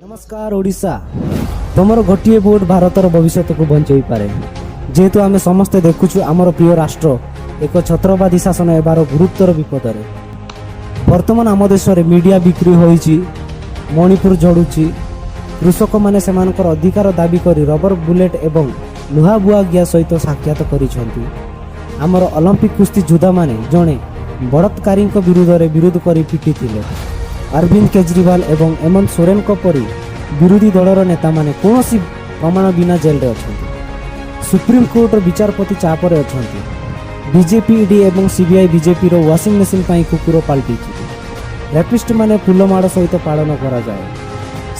नमस्कार ओडिशा तुमर गोटे वोट भारतर भविष्य को बंचाई पारे जेहेतु आम समस्ते देखुचु आमर प्रिय राष्ट्र एक छत्रवादी शासन एबार गुरुतर विपद वर्तमान आम देश में मीडिया बिक्री होईची मणिपुर झड़ुची कृषक माने सेमानकर अधिकार दाबी करी रबर बुलेट एवं लुहा बुआ गिया सहित साक्षात करिसेंती। आमर ओलंपिक कुस्ती योद्धा माने जड़े बलात्कारी विरोध करी पिटी थिले। अरविंद केजरीवाल एवं हेमंत सोरेन को परी विरोधी दलर नेता माने कौनसी प्रमाण बिना जेल रे अछंती। सुप्रीम कोर्ट विचारपति चापर अछंती। बीजेपी ईडी एवं सीबीआई बीजेपी रो वाशिंग मशीन पाई कुकुर पाल्टी रेपिस्ट माने फूलमाड़ सहित पालन करा जाए।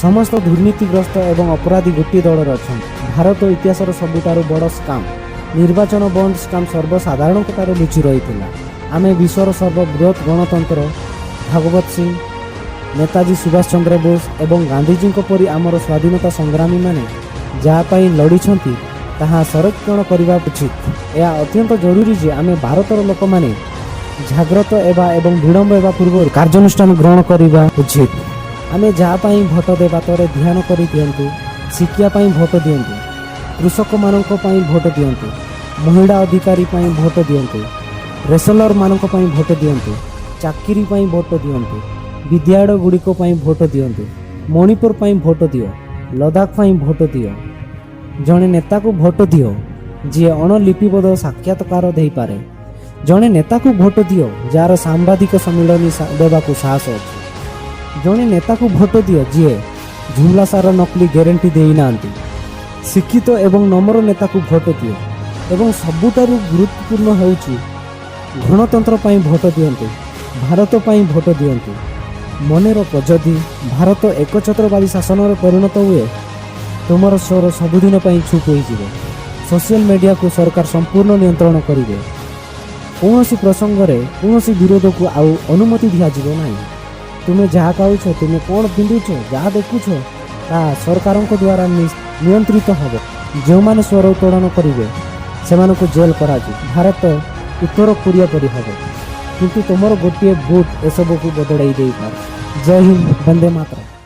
समस्त दुर्नीतिग्रस्त एवं अपराधी गोटे दलर अछंती। भारत इतिहास सबुठारु बड़ स्काम निर्वाचन बंड स्काम सर्वसाधारण लुचि रही। आमे विश्वर सर्वबृहत गणतंत्र भगवत सिंह नेताजी सुभाष चंद्र बोस एवं गांधीजी परी आमर स्वाधीनता संग्रामी माने जहाँपाई लड़ी ताहा संरक्षण करने उचित। यह अत्यंत जरूरी जे आमे भारतर लोक माने जाग्रत एवं विलंब एवं पूर्व कार्यानुष्ठान ग्रहण करने उचित। आमे जहाँपाई भोट देवा तर ध्यान कर दिंतु। शिक्षापाई भोट दिंतु। कृषक मानक पाई भोट दिंतु। महिला अधिकारी पाई भोट दिंतु। रेसलर मानक पाई भोट दिंतु। चाकरी पाई भोट दिंतु। विद्यालय गुड़िक भोट दिंतु। मणिपुर पाई भोट दियो। लद्दाख पाई भोट दियो। जड़े नेता को भोट दियो जी अणलिपिबद्ध साक्षात्कार दे पारे। जड़े नेता को भोट दियो जार सांबादिक सम्मिलन देवा साहस अच्छे। जड़े नेता को भोट दियो जी झुमला सार नकली ग्यारंटी दे ना। शिक्षित एवं नम्र नेता को भोट दियो। एवं सबुठारु गुरुत्वपूर्ण होउची गणतंत्र पाई भोट दियंतु। भारत पाई भोट दियंतु। मने रख जदि भारत एक छत्रवादी शासन में परिणत हुए तुमर स्वर सबुदिन चुप हो। सोशल मीडिया को सरकार संपूर्ण नियंत्रण करेंगे। कौन प्रसंग में कौन विरोध को आउ अनुमति दिज्व ना। तुम्हें जहाँ खाऊच तुम्हें कौन पिंधुच जहाँ देखुच सरकार द्वारा नियंत्रित हम। जो मैंने स्वर उत्तोलन करेंगे से जेल करा। भारत उत्तर कोरिया परी हम किंतु तुमर गोटे भोट एसबू को बदलाई दे पार। जय हिंद, वंदे मातरम।